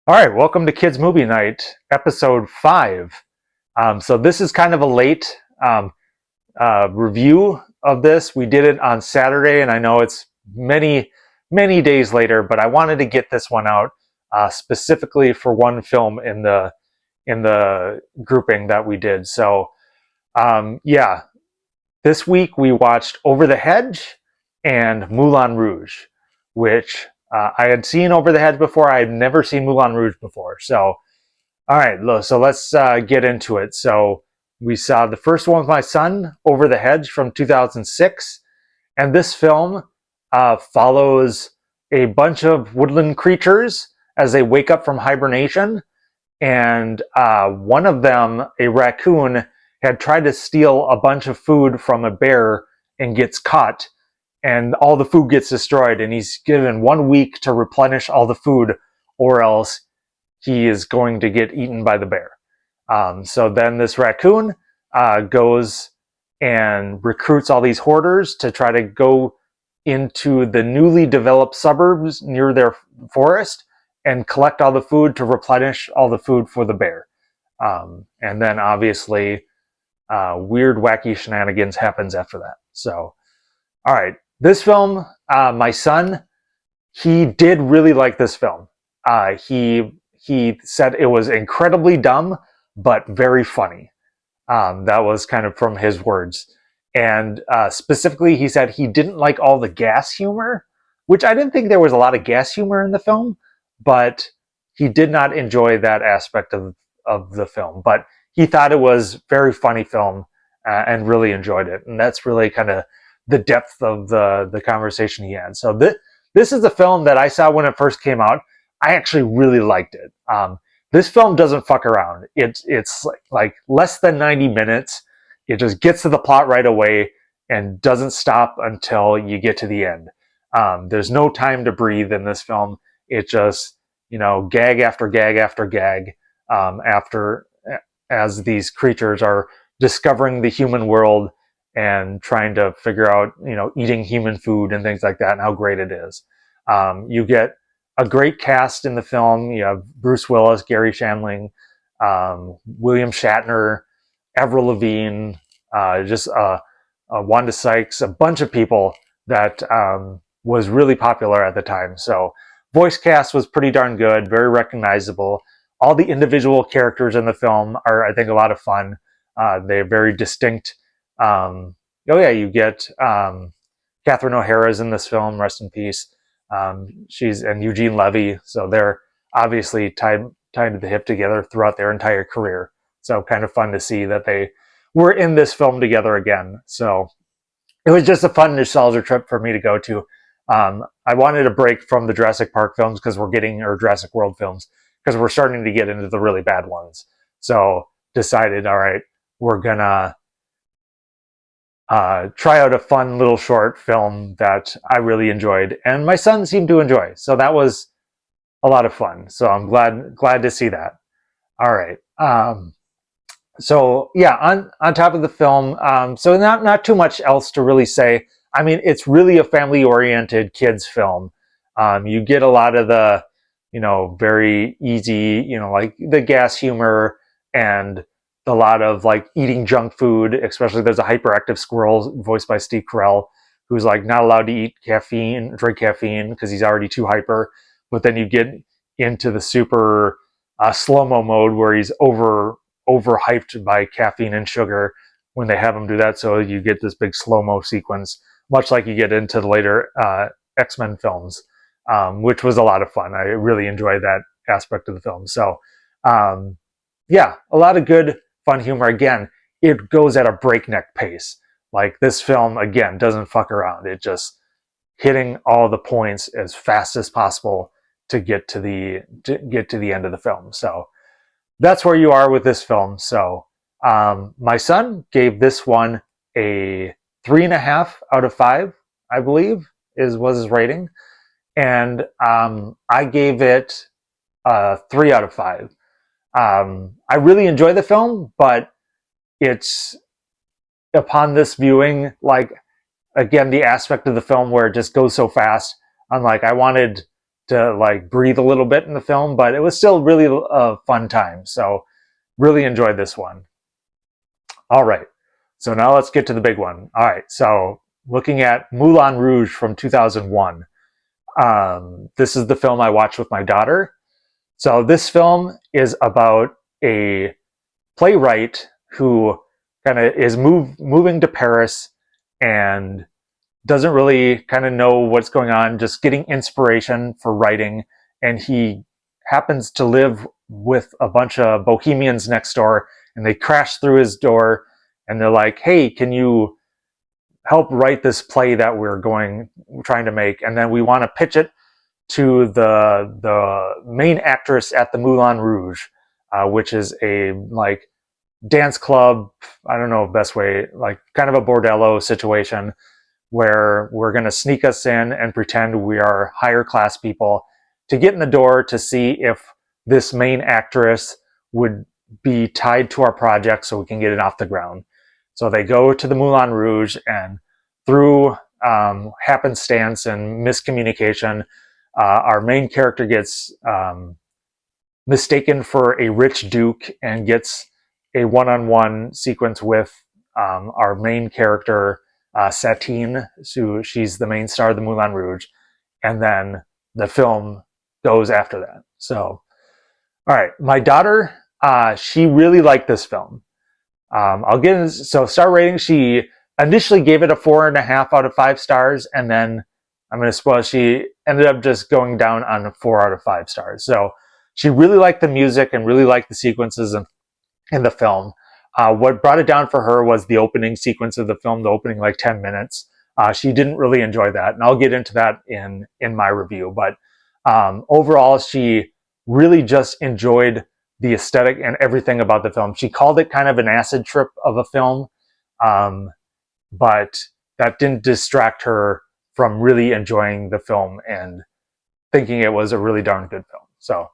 All right, welcome to Kids Movie Night, episode 5. So this is kind of a late review of this. We did it on Saturday, and I know it's many, many days later, but I wanted to get this one out specifically for one film in the grouping that we did. So yeah, this week we watched Over the Hedge and Moulin Rouge, which I had seen Over the Hedge before. I had never seen Moulin Rouge before. So, all right, so let's get into it. So, we saw the first one with my son, Over the Hedge from 2006. And this film follows a bunch of woodland creatures as they wake up from hibernation. And one of them, a raccoon, had tried to steal a bunch of food from a bear and gets caught, and all the food gets destroyed, and he's given 1 week to replenish all the food, or else he is going to get eaten by the bear. So then this raccoon goes and recruits all these hoarders to try to go into the newly developed suburbs near their forest and collect all the food to replenish all the food for the bear. And then obviously weird, wacky shenanigans happens after that. So, all right, this film, my son, he did really like this film. He said it was incredibly dumb, but very funny. That was kind of from his words. And specifically, he said he didn't like all the gas humor, which I didn't think there was a lot of gas humor in the film, but he did not enjoy that aspect of the film. But he thought it was a very funny film and really enjoyed it. And that's really kind of the depth of the conversation he had. So this is a film that I saw when it first came out. I actually really liked it. This film doesn't fuck around. It's like less than 90 minutes. It just gets to the plot right away and doesn't stop until you get to the end. There's no time to breathe in this film. It just, gag after gag after gag as these creatures are discovering the human world and trying to figure out, eating human food and things like that and how great it is. You get a great cast in the film. You have Bruce Willis, Gary Shandling, William Shatner, Avril Lavigne, Wanda Sykes, a bunch of people that was really popular at the time. So voice cast was pretty darn good, very recognizable. All the individual characters in the film are, I think, a lot of fun. They're very distinct. You get Catherine O'Hara's in this film, rest in peace. She's and Eugene Levy, so they're obviously tied to the hip together throughout their entire career. So kind of fun to see that they were in this film together again. So it was just a fun nostalgia trip for me to go to. I wanted a break from the Jurassic Park films or Jurassic World films, because we're starting to get into the really bad ones. So decided, all right, we're gonna try out a fun little short film that I really enjoyed, and my son seemed to enjoy. So that was a lot of fun. So I'm glad to see that. All right. So yeah, on top of the film, so not too much else to really say. I mean, it's really a family-oriented kids film. You get a lot of the, very easy, like the gas humor and a lot of like eating junk food. Especially there's a hyperactive squirrel voiced by Steve Carell who's like not allowed to drink caffeine because he's already too hyper. But then you get into the super slow-mo mode where he's overhyped by caffeine and sugar when they have him do that. So you get this big slow-mo sequence, much like you get into the later X-Men films, which was a lot of fun. I really enjoyed that aspect of the film. So yeah, a lot of good, fun humor. Again, it goes at a breakneck pace. Like this film, again, doesn't fuck around. It just hitting all the points as fast as possible to get to the end of the film. So that's where you are with this film. So my son gave this one a 3.5 out of 5, I believe was his rating, and I gave it a 3 out of 5. I really enjoy the film, but it's upon this viewing, like, again, the aspect of the film where it just goes so fast. I'm like, I wanted to like breathe a little bit in the film, but it was still really a fun time. So really enjoyed this one. All right, so now let's get to the big one. All right, so looking at Moulin Rouge from 2001. This is the film I watched with my daughter. So this film is about a playwright who kind of is moving to Paris and doesn't really kind of know what's going on, just getting inspiration for writing. And he happens to live with a bunch of bohemians next door, and they crash through his door and they're like, hey, can you help write this play that we're trying to make? And then we want to pitch it to the main actress at the Moulin Rouge, which is a like dance club. I don't know best way, like kind of a bordello situation where we're going to sneak us in and pretend we are higher class people to get in the door to see if this main actress would be tied to our project so we can get it off the ground. So they go to the Moulin Rouge, and through happenstance and miscommunication, our main character gets mistaken for a rich duke and gets a one-on-one sequence with our main character, Satine. So she's the main star of the Moulin Rouge. And then the film goes after that. So, all right, my daughter, she really liked this film. I'll get into, so star rating, she initially gave it a 4.5 out of 5 stars, and then I'm going to spoil, she ended up just going down on a 4 out of 5 stars. So she really liked the music and really liked the sequences in the film. What brought it down for her was the opening sequence of the film, the opening like 10 minutes. She didn't really enjoy that, and I'll get into that in my review. But overall, she really just enjoyed the aesthetic and everything about the film. She called it kind of an acid trip of a film, but that didn't distract her from really enjoying the film and thinking it was a really darn good film. So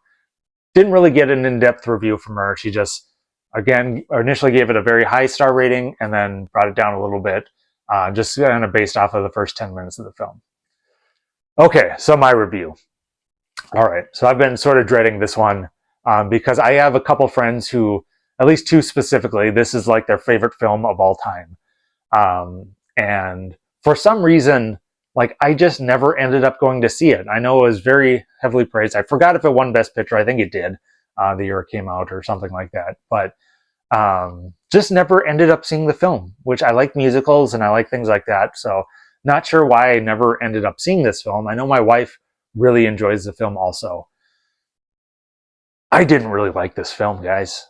didn't really get an in-depth review from her. She just, again, initially gave it a very high star rating and then brought it down a little bit, just kind of based off of the first 10 minutes of the film. Okay, so my review. All right, so I've been sort of dreading this one because I have a couple friends who, at least two specifically, this is like their favorite film of all time. And for some reason, like I just never ended up going to see it. I know it was very heavily praised. I forgot if it won Best Picture. I think it did the year it came out or something like that. But just never ended up seeing the film, which I like musicals and I like things like that. So not sure why I never ended up seeing this film. I know my wife really enjoys the film also. I didn't really like this film, guys.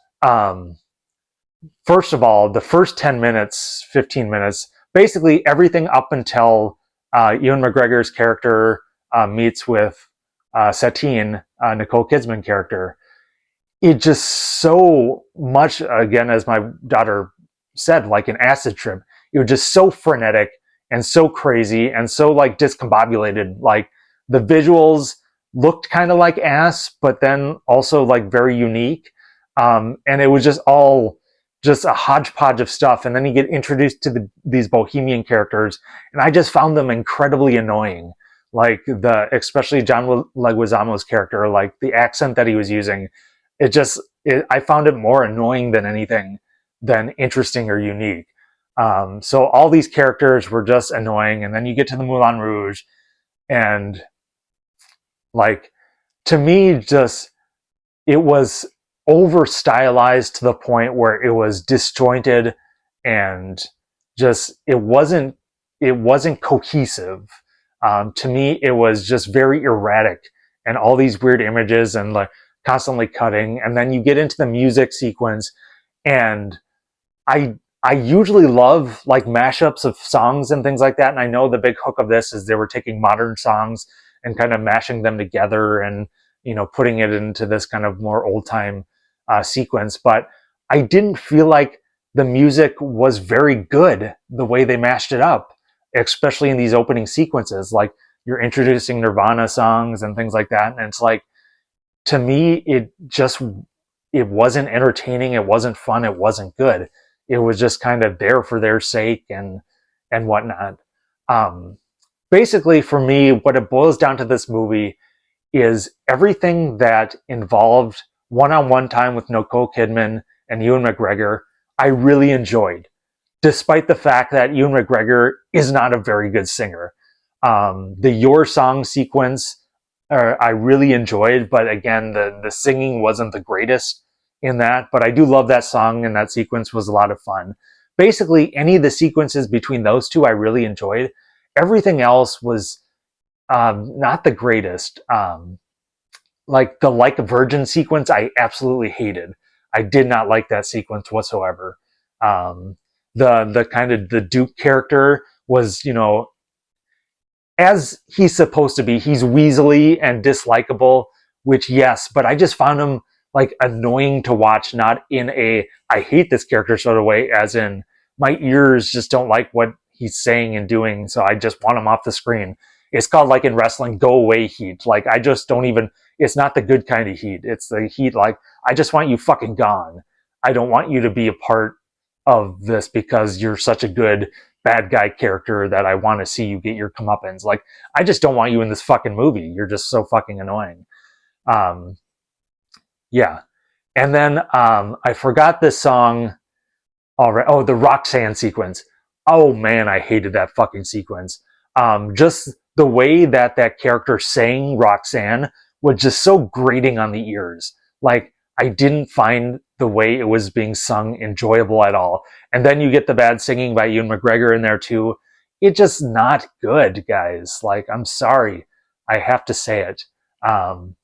First of all, the first 10 minutes, 15 minutes, basically everything up until Ewan McGregor's character meets with Satine, Nicole Kidman character, it just so much, again, as my daughter said, like an acid trip. It was just so frenetic and so crazy and so like discombobulated. Like the visuals looked kind of like ass, but then also like very unique. And it was just all just a hodgepodge of stuff. And then you get introduced to these bohemian characters, and I just found them incredibly annoying. Like especially John Leguizamo's character, like the accent that he was using, I found it more annoying than anything than interesting or unique. So all these characters were just annoying. And then you get to the Moulin Rouge, and like, to me, just, it was over stylized to the point where it was disjointed and just, it wasn't cohesive. To me, it was just very erratic and all these weird images and like constantly cutting. And then you get into the music sequence, and I usually love like mashups of songs and things like that. And I know the big hook of this is they were taking modern songs and kind of mashing them together and, you know, putting it into this kind of more old time sequence. But I didn't feel like the music was very good the way they mashed it up, especially in these opening sequences. Like you're introducing Nirvana songs and things like that. And it's like, to me, it wasn't entertaining. It wasn't fun. It wasn't good. It was just kind of there for their sake and whatnot. Basically, for me, what it boils down to this movie is everything that involved one-on-one time with Nicole Kidman and Ewan McGregor, I really enjoyed, despite the fact that Ewan McGregor is not a very good singer. The Your Song sequence, I really enjoyed, but again, the singing wasn't the greatest in that. But I do love that song, and that sequence was a lot of fun. Basically, any of the sequences between those two, I really enjoyed. Everything else was not the greatest. Like the Like a Virgin sequence, I absolutely hated. I did not like that sequence whatsoever. The kind of the Duke character was, as he's supposed to be. He's weaselly and dislikable, which yes, but I just found him like annoying to watch, not in a I hate this character sort of way, as in my ears just don't like what he's saying and doing, so I just want him off the screen. It's called, like in wrestling, go away heat. Like I just don't even, it's not the good kind of heat. It's the heat like, I just want you fucking gone. I don't want you to be a part of this because you're such a good bad guy character that I want to see you get your comeuppance. Like, I just don't want you in this fucking movie. You're just so fucking annoying. Um, yeah. And then I forgot this song already. Oh, the Roxanne sequence. Oh man, I hated that fucking sequence. Just the way that that character sang Roxanne was just so grating on the ears. Like, I didn't find the way it was being sung enjoyable at all. And then you get the bad singing by Ewan McGregor in there too. It's just not good, guys. Like, I'm sorry. I have to say it. Um,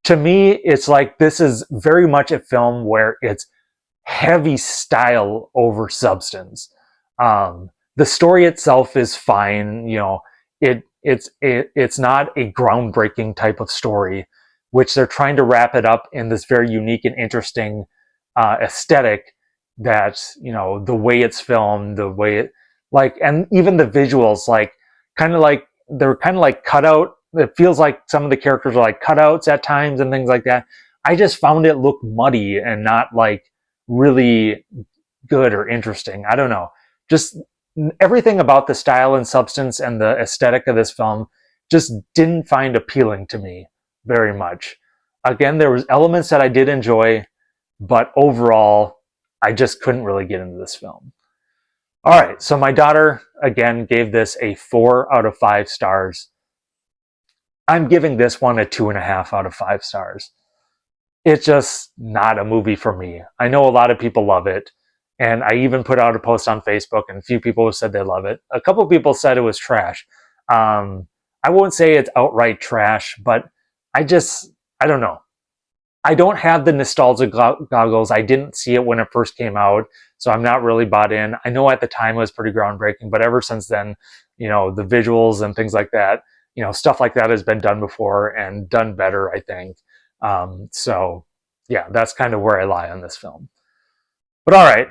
to me, it's like this is very much a film where it's heavy style over substance. The story itself is fine. It's not a groundbreaking type of story, which they're trying to wrap it up in this very unique and interesting aesthetic. That the way it's filmed, the way it like, and even the visuals, like kind of like they're kind of like cutout. It feels like some of the characters are like cutouts at times and things like that. I just found it look muddy and not like really good or interesting. I don't know. Just everything about the style and substance and the aesthetic of this film just didn't find appealing to me very much. Again, there was elements that I did enjoy, but overall, I just couldn't really get into this film. All right, so my daughter, again, gave this a 4 out of 5 stars. I'm giving this one a 2.5 out of 5 stars. It's just not a movie for me. I know a lot of people love it, and I even put out a post on Facebook, and a few people have said they love it. A couple of people said it was trash. I won't say it's outright trash, but I don't know. I don't have the nostalgia goggles. I didn't see it when it first came out, so I'm not really bought in. I know at the time it was pretty groundbreaking, but ever since then, the visuals and things like that, stuff like that has been done before and done better, I think. So yeah, that's kind of where I lie on this film. But all right,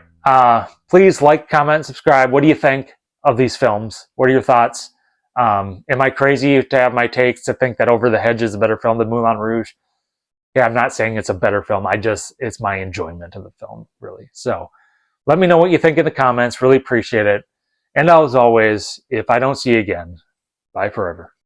please like, comment, subscribe. What do you think of these films? What are your thoughts? Am I crazy to have my takes to think that Over the Hedge is a better film than Moulin Rouge? Yeah, I'm not saying it's a better film. It's my enjoyment of the film, really. So let me know what you think in the comments. Really appreciate it. And as always, if I don't see you again, bye forever.